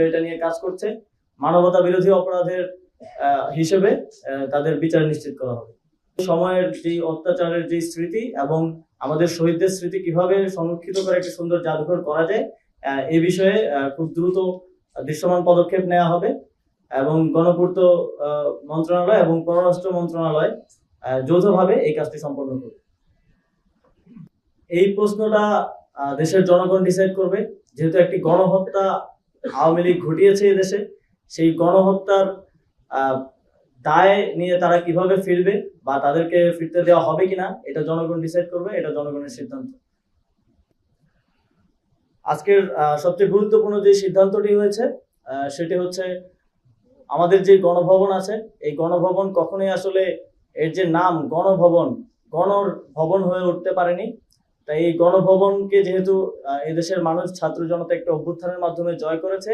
এটা নিয়ে কাজ করছে। মানবতা বিরোধী অপরাধের হিসেবে তাদের বিচার নিশ্চিত করা হবে। সময়ের যে অত্যাচারের যে স্মৃতি এবং আমাদের শহীদদের স্মৃতি কিভাবে সংরক্ষিত করে একটা সুন্দর জাদুঘর করা যায়, এই বিষয়ে খুব দ্রুত দৃশ্যমান পদক্ষেপ নেওয়া হবে এবং গণপূর্ত মন্ত্রণালয় এবং পররাষ্ট্র মন্ত্রণালয় যৌথভাবে এই কাজটি সম্পন্ন করবে। এই প্রশ্নটা দেশের জনগণ ডিসাইড করবে, যেহেতু একটি গণহত্যা আওয়ামী লীগ ঘটিয়েছে এই দেশে। সেই গণহত্যার দায় নিয়ে তারা কিভাবে ফিরবে বা তাদেরকে ফিরতে দেওয়া হবে কিনা, এটা জনগণ ডিসাইড করবে। এটা জনগণের সিদ্ধান্ত। আজকের সবচেয়ে গুরুত্বপূর্ণ যে সিদ্ধান্তটি হয়েছে সেটি হচ্ছে, আমাদের যে গণভবন আছে, এই গণভবন কখনোই আসলে এর যে নাম গণভবন, গণর ভবন হয়ে উঠতে পারেনি। তাই এই গণভবনকে যেহেতু এদেশের মানুষ, ছাত্র জনতা একটা অভ্যুত্থানের মাধ্যমে জয় করেছে,